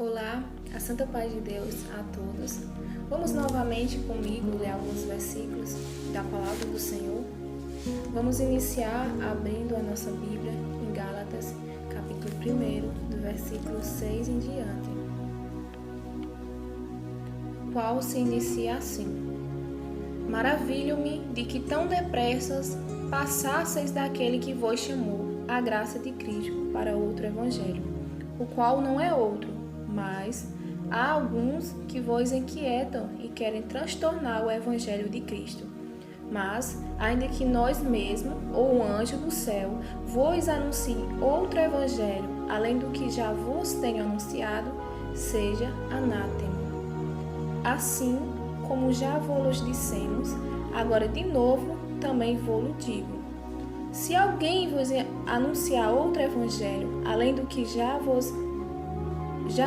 Olá, a Santa Paz de Deus a todos. Vamos novamente comigo ler alguns versículos da Palavra do Senhor. Vamos iniciar abrindo a nossa Bíblia em Gálatas, capítulo 1, do versículo 6 em diante, qual se inicia assim: Maravilho-me de que tão depressas passasseis daquele que vos chamou a graça de Cristo para outro evangelho, o qual não é outro, mas há alguns que vos inquietam e querem transtornar o evangelho de Cristo. Mas, ainda que nós mesmos, ou o anjo do céu, vos anuncie outro evangelho, além do que já vos tenho anunciado, seja anátema. Assim como já vos dissemos, agora de novo também vos digo: se alguém vos anunciar outro evangelho, além do que já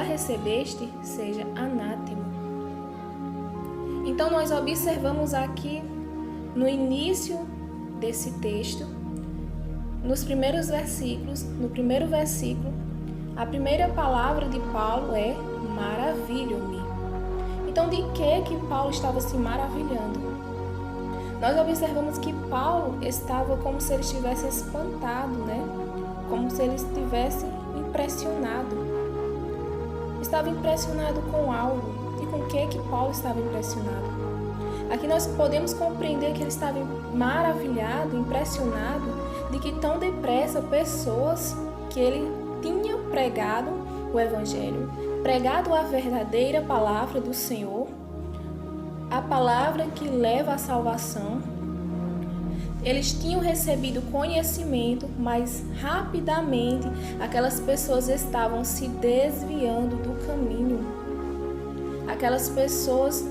recebeste, seja anátema. Então nós observamos aqui no início desse texto, nos primeiros versículos, no primeiro versículo, a primeira palavra de Paulo é maravilho-me. Então de que Paulo estava se maravilhando? Nós observamos que Paulo estava como se ele estivesse espantado, Como se ele estivesse impressionado. Estava impressionado com algo. E com que Paulo estava impressionado? Aqui nós podemos compreender que ele estava maravilhado, impressionado de que tão depressa pessoas que ele tinha pregado o Evangelho, pregado a verdadeira palavra do Senhor, a palavra que leva à salvação, eles tinham recebido conhecimento, mas rapidamente aquelas pessoas estavam se desviando do caminho. Aquelas pessoas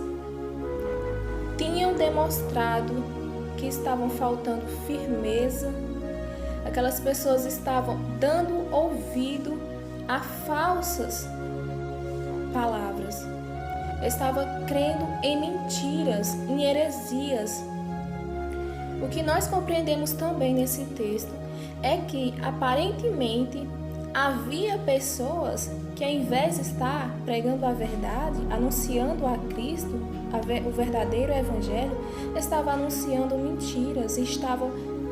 tinham demonstrado que estavam faltando firmeza. Aquelas pessoas estavam dando ouvido a falsas palavras. Estavam crendo em mentiras, em heresias. O que nós compreendemos também nesse texto é que, aparentemente, havia pessoas que, ao invés de estar pregando a verdade, anunciando a Cristo, o verdadeiro Evangelho, estavam anunciando mentiras, estavam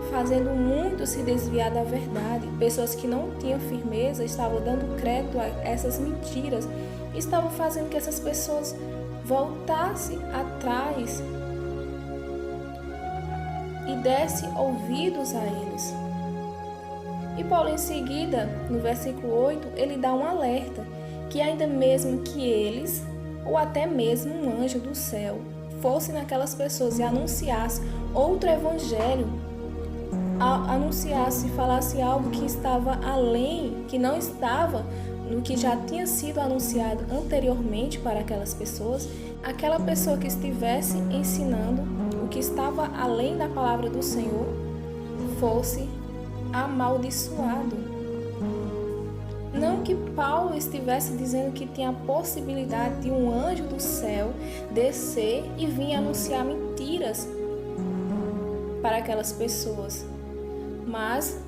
fazendo muito se desviar da verdade. Pessoas que não tinham firmeza estavam dando crédito a essas mentiras, estavam fazendo que essas pessoas voltassem atrás e desse ouvidos a eles. E Paulo, em seguida, no versículo 8, ele dá um alerta que ainda mesmo que eles, ou até mesmo um anjo do céu, fosse naquelas pessoas e anunciasse outro evangelho, anunciasse, falasse algo que estava além, que não estava no que já tinha sido anunciado anteriormente para aquelas pessoas, aquela pessoa que estivesse ensinando o que estava além da palavra do Senhor fosse amaldiçoado. Não que Paulo estivesse dizendo que tinha a possibilidade de um anjo do céu descer e vir anunciar mentiras para aquelas pessoas, mas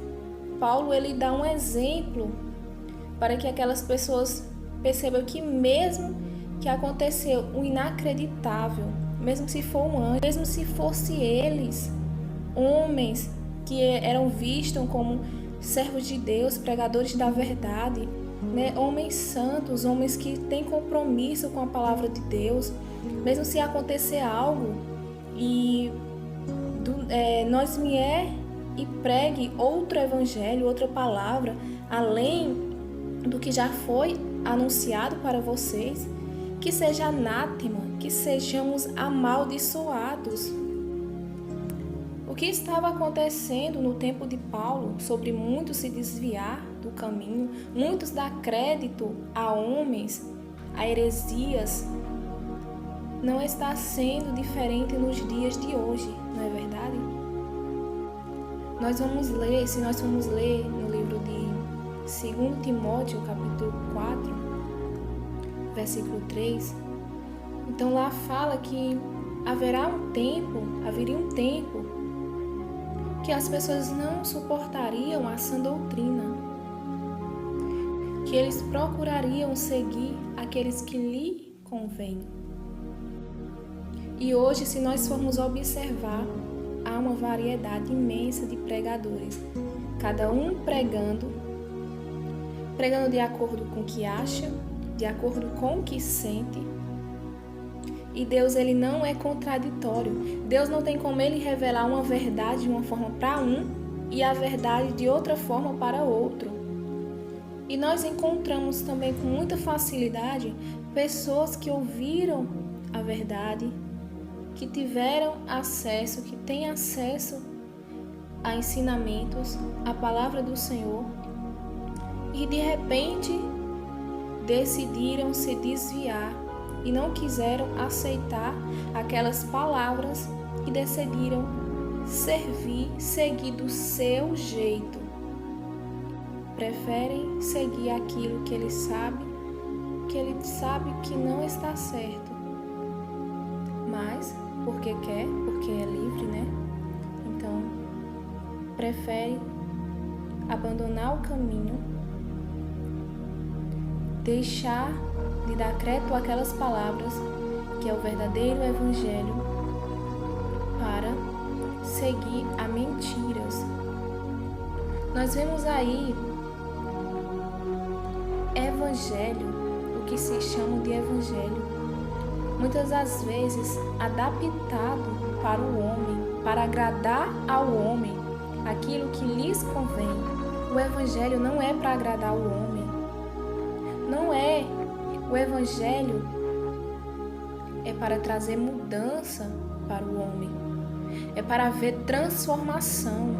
Paulo ele dá um exemplo para que aquelas pessoas percebam que mesmo que aconteceu o inacreditável, mesmo se for um anjo, mesmo se fosse eles, homens que eram vistos como servos de Deus, pregadores da verdade, homens santos, homens que têm compromisso com a palavra de Deus, mesmo se acontecer algo e nós vier e pregue outro evangelho, outra palavra, além do que já foi anunciado para vocês, que seja anátema, que sejamos amaldiçoados. O que estava acontecendo no tempo de Paulo, sobre muitos se desviar do caminho, muitos dar crédito a homens, a heresias, não está sendo diferente nos dias de hoje, não é verdade? Se nós formos ler no livro de 2 Timóteo, capítulo 4, versículo 3, então lá fala que haveria um tempo que as pessoas não suportariam a sã doutrina, que eles procurariam seguir aqueles que lhe convêm. E hoje, se nós formos observar, há uma variedade imensa de pregadores, cada um pregando de acordo com o que acha, de acordo com o que sente. E Deus, ele não é contraditório. Deus não tem como ele revelar uma verdade de uma forma para um e a verdade de outra forma para outro. E nós encontramos também com muita facilidade pessoas que ouviram a verdade, que tiveram acesso, que têm acesso a ensinamentos, a palavra do Senhor, e de repente decidiram se desviar e não quiseram aceitar aquelas palavras e decidiram seguir do seu jeito. Preferem seguir aquilo que ele sabe que não está certo, mas porque quer, porque é livre, né? Então, prefere abandonar o caminho, deixar de dar crédito àquelas palavras que é o verdadeiro evangelho para seguir a mentiras. Nós vemos aí evangelho, o que se chama de evangelho, muitas das vezes adaptado para o homem, para agradar ao homem, aquilo que lhes convém. O evangelho não é para agradar o homem, não é. O evangelho é para trazer mudança para o homem, é para haver transformação.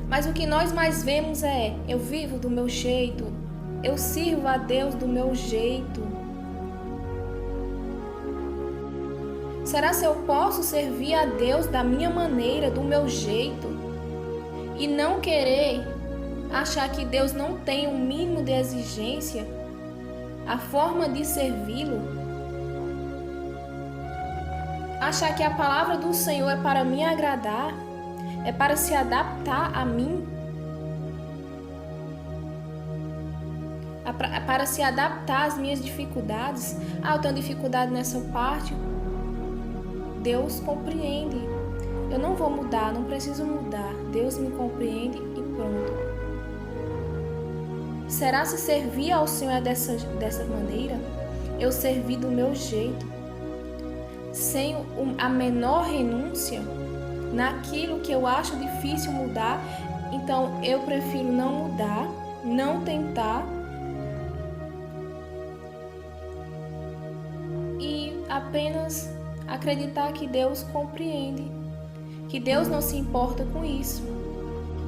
Mas o que nós mais vemos é: eu vivo do meu jeito, eu sirvo a Deus do meu jeito. Será se eu posso servir a Deus da minha maneira, do meu jeito, e não querer achar que Deus não tem um mínimo de exigência, a forma de servi-lo? Achar que a palavra do Senhor é para me agradar, é para se adaptar a mim, para se adaptar às minhas dificuldades. Eu tenho dificuldade nessa parte, Deus compreende, eu não vou mudar, não preciso mudar, Deus me compreende e pronto. Será se servir ao Senhor dessa maneira? Eu servi do meu jeito, sem a menor renúncia naquilo que eu acho difícil mudar. Então eu prefiro não mudar, não tentar e apenas acreditar que Deus compreende, que Deus não se importa com isso.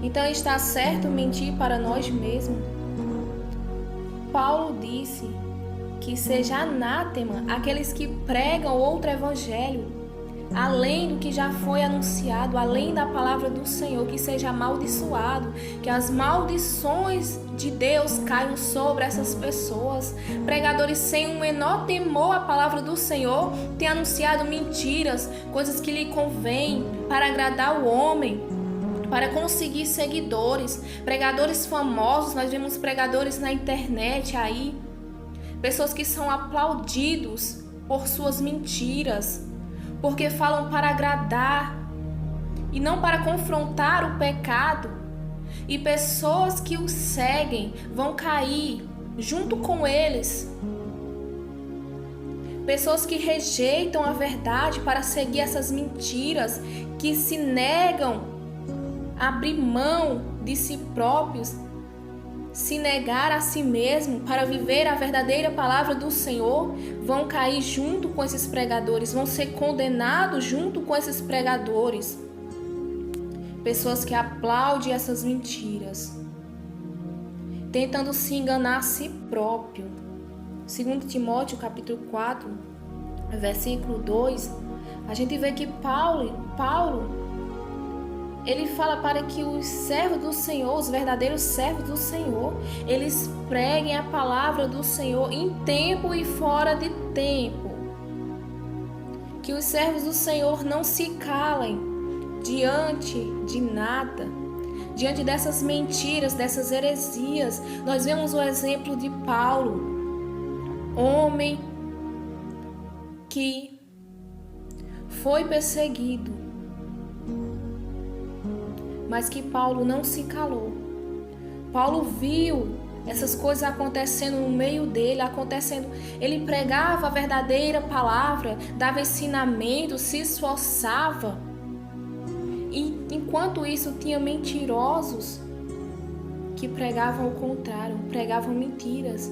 Então está certo mentir para nós mesmos? Paulo disse que seja anátema aqueles que pregam outro evangelho, além do que já foi anunciado, além da palavra do Senhor, que seja amaldiçoado, que as maldições de Deus caiam sobre essas pessoas. Pregadores sem o menor temor à palavra do Senhor têm anunciado mentiras, coisas que lhe convêm para agradar o homem, para conseguir seguidores. Pregadores famosos, nós vemos pregadores na internet aí, pessoas que são aplaudidos por suas mentiras, porque falam para agradar e não para confrontar o pecado. E pessoas que os seguem vão cair junto com eles. Pessoas que rejeitam a verdade para seguir essas mentiras, que se negam a abrir mão de si próprios, se negar a si mesmo para viver a verdadeira palavra do Senhor, vão cair junto com esses pregadores, vão ser condenados junto com esses pregadores. Pessoas que aplaudem essas mentiras, tentando se enganar a si próprio. 2 Timóteo capítulo 4, versículo 2, a gente vê que Paulo ele fala para que os servos do Senhor, os verdadeiros servos do Senhor, eles preguem a palavra do Senhor em tempo e fora de tempo. Que os servos do Senhor não se calem diante de nada, diante dessas mentiras, dessas heresias, nós vemos o exemplo de Paulo, homem que foi perseguido, mas que Paulo não se calou. Paulo viu essas coisas acontecendo no meio dele, ele pregava a verdadeira palavra, dava ensinamento, se esforçava. E enquanto isso tinha mentirosos que pregavam o contrário, pregavam mentiras.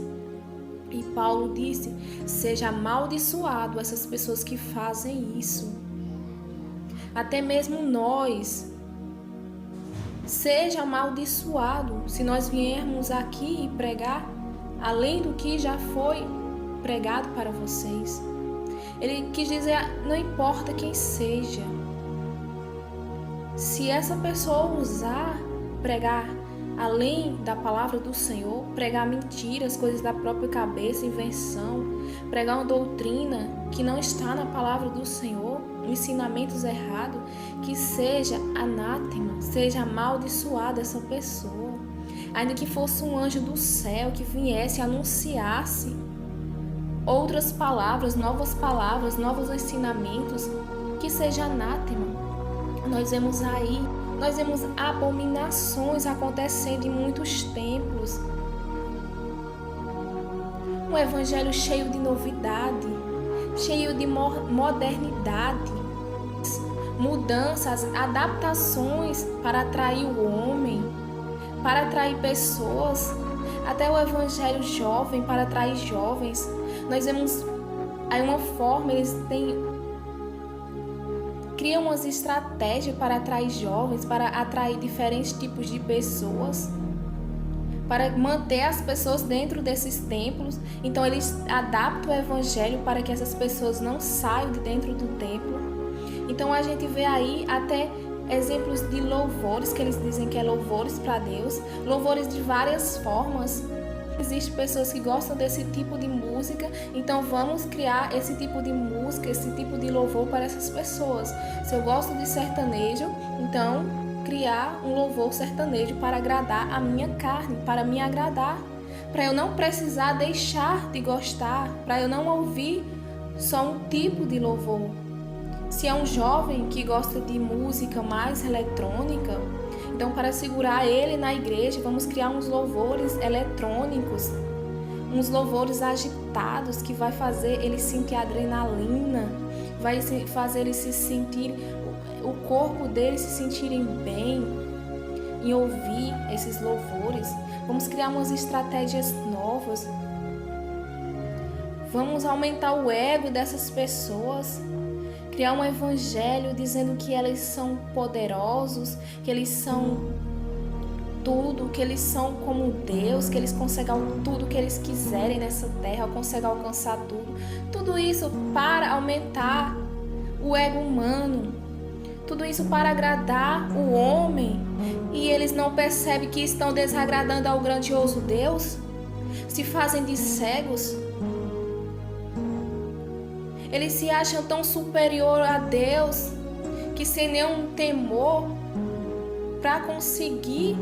E Paulo disse: seja amaldiçoado essas pessoas que fazem isso. Até mesmo nós, seja amaldiçoado se nós viermos aqui e pregar além do que já foi pregado para vocês. Ele quis dizer, não importa quem seja, se essa pessoa ousar pregar além da palavra do Senhor, pregar mentiras, coisas da própria cabeça, invenção, pregar uma doutrina que não está na palavra do Senhor, ensinamentos errados, que seja anátema, seja amaldiçoada essa pessoa. Ainda que fosse um anjo do céu que viesse e anunciasse outras palavras, novos ensinamentos, que seja anátema. Nós vemos abominações acontecendo em muitos templos. Um evangelho cheio de novidade, cheio de modernidade, mudanças, adaptações para atrair o homem, para atrair pessoas, até o evangelho jovem para atrair jovens. Nós vemos aí uma forma, eles criam umas estratégias para atrair jovens, para atrair diferentes tipos de pessoas, para manter as pessoas dentro desses templos. Então eles adaptam o evangelho para que essas pessoas não saiam de dentro do templo. Então a gente vê aí até exemplos de louvores, que eles dizem que é louvores para Deus, louvores de várias formas. Existem pessoas que gostam desse tipo de música, então vamos criar esse tipo de música, esse tipo de louvor para essas pessoas. Se eu gosto de sertanejo, então criar um louvor sertanejo para agradar a minha carne, para me agradar, para eu não precisar deixar de gostar, para eu não ouvir só um tipo de louvor. Se é um jovem que gosta de música mais eletrônica, então para segurar ele na igreja, vamos criar uns louvores eletrônicos, uns louvores agitados que vai fazer ele sentir adrenalina, vai fazer ele se sentir, o corpo dele se sentirem bem em ouvir esses louvores. Vamos criar umas estratégias novas. Vamos aumentar o ego dessas pessoas. Criar um evangelho dizendo que eles são poderosos, que eles são tudo, que eles são como Deus, que eles conseguem tudo que eles quiserem nessa terra, conseguem alcançar tudo. Tudo isso para aumentar o ego humano. Tudo isso para agradar o homem. E eles não percebem que estão desagradando ao grandioso Deus? Se fazem de cegos? Eles se acham tão superior a Deus que sem nenhum temor para conseguir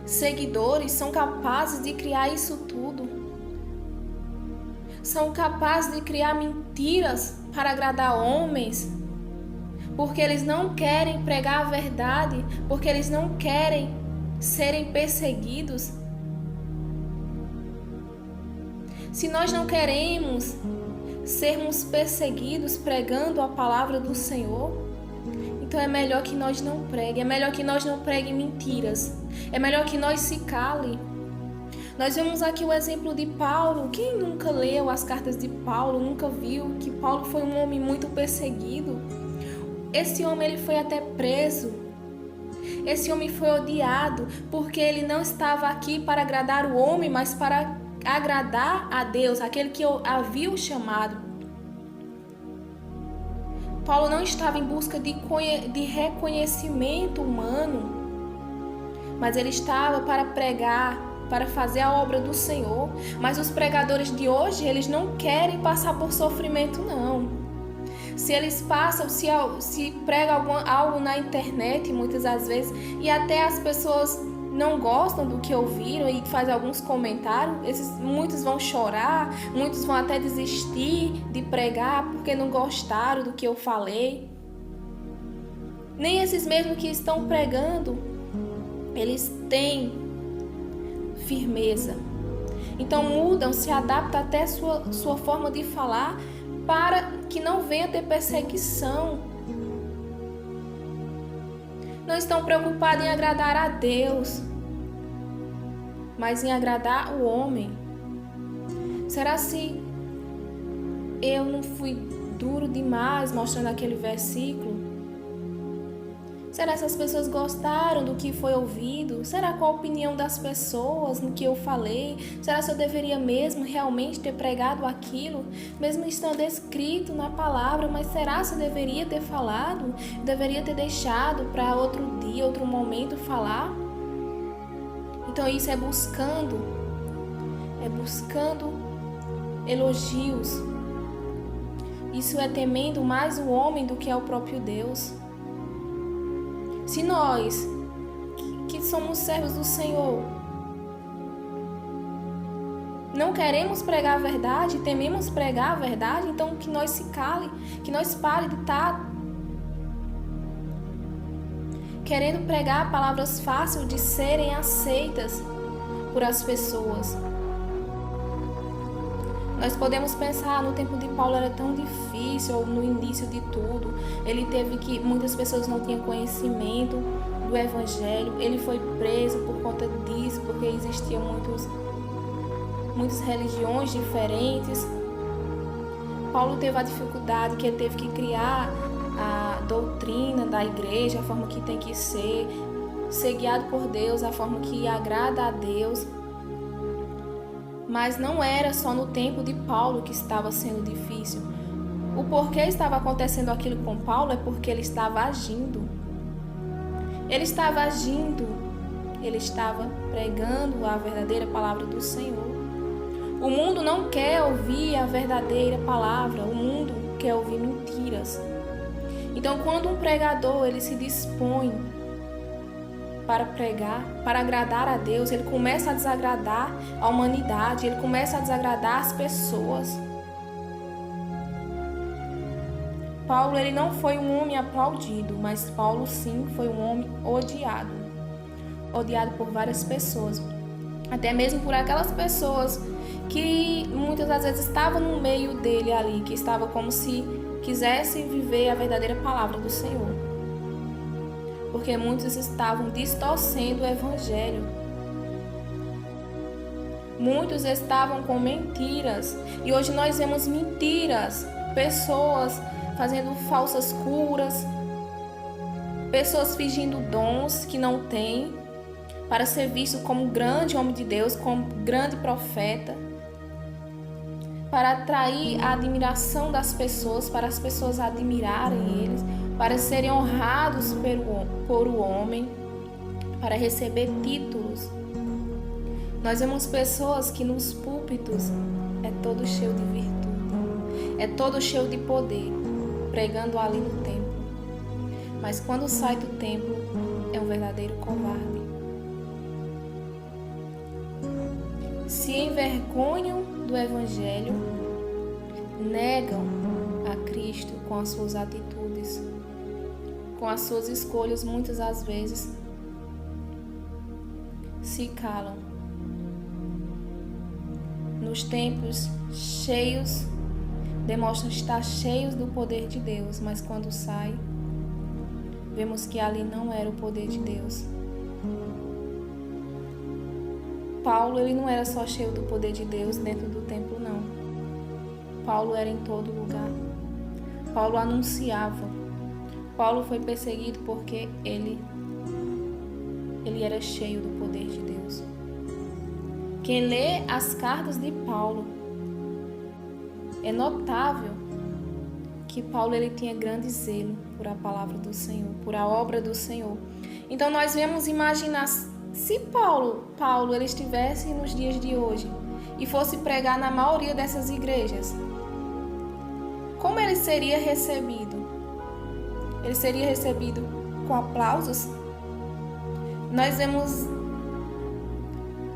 seguidores são capazes de criar isso tudo. São capazes de criar mentiras para agradar homens, porque eles não querem pregar a verdade, porque eles não querem serem perseguidos. Se nós não queremos sermos perseguidos pregando a palavra do Senhor, então é melhor que nós não preguem, é melhor que nós não preguem mentiras, é melhor que nós se calem. Nós vemos aqui o exemplo de Paulo. Quem nunca leu as cartas de Paulo, nunca viu que Paulo foi um homem muito perseguido? Esse homem ele foi até preso, esse homem foi odiado, porque ele não estava aqui para agradar o homem, mas para agradar a Deus, aquele que havia o chamado. Paulo não estava em busca de reconhecimento humano, mas ele estava para pregar, para fazer a obra do Senhor. Mas os pregadores de hoje, eles não querem passar por sofrimento, não. se eles passam, se pregam algo na internet, muitas das vezes, e até as pessoas não gostam do que ouviram e faz alguns comentários, muitos vão chorar, muitos vão até desistir de pregar porque não gostaram do que eu falei. Nem esses mesmos que estão pregando, eles têm firmeza. Então mudam, se adaptam até a sua forma de falar para que não venha ter perseguição. Não estão preocupados em agradar a Deus, mas em agradar o homem. Será se eu não fui duro demais mostrando aquele versículo? Será se as pessoas gostaram do que foi ouvido? Será qual a opinião das pessoas no que eu falei? Será se eu deveria mesmo realmente ter pregado aquilo, mesmo estando escrito na palavra? Mas será se eu deveria ter falado? Eu deveria ter deixado para outro dia, outro momento falar? Então isso é buscando elogios. Isso é temendo mais o homem do que é o próprio Deus. Se nós, que somos servos do Senhor, não queremos pregar a verdade, tememos pregar a verdade, então que nós se cale, que nós pare de estar querendo pregar palavras fáceis de serem aceitas por as pessoas. Nós podemos pensar, no tempo de Paulo era tão difícil, ou no início de tudo, ele teve que, muitas pessoas não tinham conhecimento do Evangelho, ele foi preso por conta disso, porque existiam muitas religiões diferentes. Paulo teve a dificuldade que ele teve que criar a doutrina da igreja, a forma que tem que ser guiado por Deus, a forma que agrada a Deus. Mas não era só no tempo de Paulo que estava sendo difícil. O porquê estava acontecendo aquilo com Paulo é porque ele estava agindo. Ele estava agindo. Ele estava pregando a verdadeira palavra do Senhor. O mundo não quer ouvir a verdadeira palavra. O mundo quer ouvir mentiras. Então, quando um pregador ele se dispõe para pregar, para agradar a Deus, ele começa a desagradar a humanidade, ele começa a desagradar as pessoas. Paulo, ele não foi um homem aplaudido, mas Paulo sim foi um homem odiado. Odiado por várias pessoas, até mesmo por aquelas pessoas que muitas das vezes estavam no meio dele ali, que estavam como se quisessem viver a verdadeira palavra do Senhor. Porque muitos estavam distorcendo o Evangelho. Muitos estavam com mentiras. E hoje nós vemos mentiras. Pessoas fazendo falsas curas. Pessoas fingindo dons que não têm. Para ser visto como um grande homem de Deus, como um grande profeta. Para atrair a admiração das pessoas, para as pessoas admirarem eles. Para serem honrados por o homem, para receber títulos. Nós vemos pessoas que nos púlpitos é todo cheio de virtude, é todo cheio de poder, pregando ali no templo. Mas quando sai do templo, é um verdadeiro covarde. Se envergonham do Evangelho, negam a Cristo com as suas atitudes, com as suas escolhas, muitas das vezes se calam. Nos templos cheios, demonstram estar cheios do poder de Deus, mas quando sai, vemos que ali não era o poder de Deus. Paulo, ele não era só cheio do poder de Deus dentro do templo, não. Paulo era em todo lugar. Paulo anunciava. Paulo foi perseguido porque ele era cheio do poder de Deus. Quem lê as cartas de Paulo, é notável que Paulo ele tinha grande zelo por a palavra do Senhor, por a obra do Senhor. Então nós vemos imaginar se Paulo ele estivesse nos dias de hoje e fosse pregar na maioria dessas igrejas. como ele seria recebido? Ele seria recebido com aplausos? Nós vemos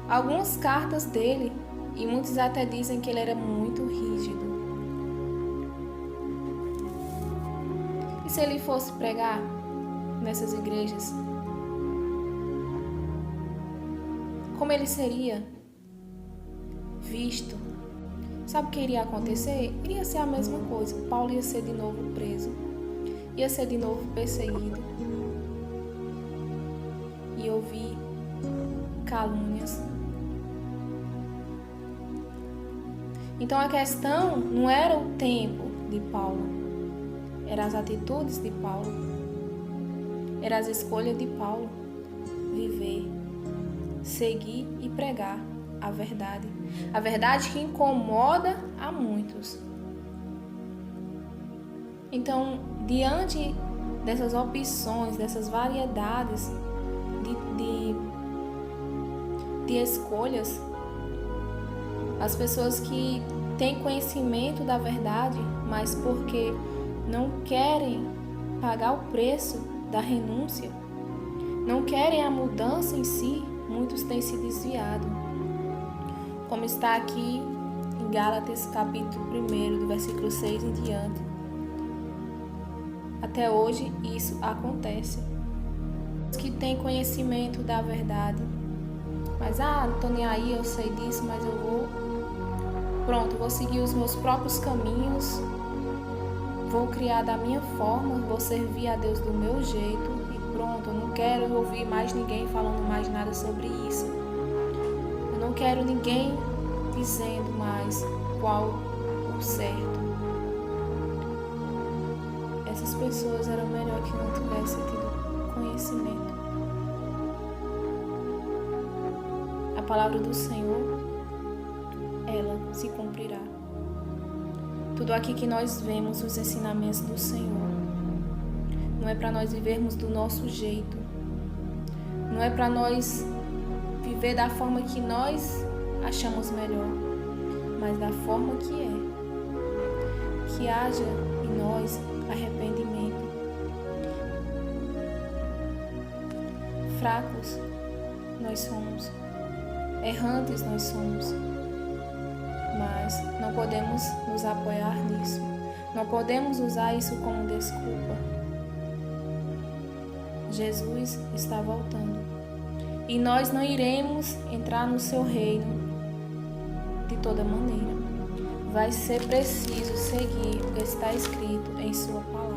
algumas cartas dele e muitos até dizem que ele era muito rígido. E se ele fosse pregar nessas igrejas, como ele seria visto? Sabe o que iria acontecer? Iria ser a mesma coisa. Paulo ia ser de novo preso, ia ser de novo perseguido e ouvir calúnias. Então a questão não era o tempo de Paulo, eram as atitudes de Paulo, eram as escolhas de Paulo, viver, seguir e pregar a verdade que incomoda a muitos. Então, diante dessas opções, dessas variedades de escolhas, as pessoas que têm conhecimento da verdade, mas porque não querem pagar o preço da renúncia, não querem a mudança em si, muitos têm se desviado. Como está aqui em Gálatas capítulo 1, do versículo 6 em diante. Até hoje isso acontece. Os que têm conhecimento da verdade, mas não tô nem aí, eu sei disso, mas eu vou seguir os meus próprios caminhos, vou criar da minha forma, vou servir a Deus do meu jeito e pronto, eu não quero ouvir mais ninguém falando mais nada sobre isso. Eu não quero ninguém dizendo mais qual o certo. Essas pessoas eram melhor que não tivessem tido conhecimento. A palavra do Senhor, ela se cumprirá. Tudo aqui que nós vemos, os ensinamentos do Senhor, não é para nós vivermos do nosso jeito, não é para nós viver da forma que nós achamos melhor, mas da forma que é. Que haja em nós arrependimento. Fracos nós somos, errantes nós somos, mas não podemos nos apoiar nisso, não podemos usar isso como desculpa. Jesus está voltando e nós não iremos entrar no seu reino de toda maneira. Vai ser preciso seguir o que está escrito em sua palavra.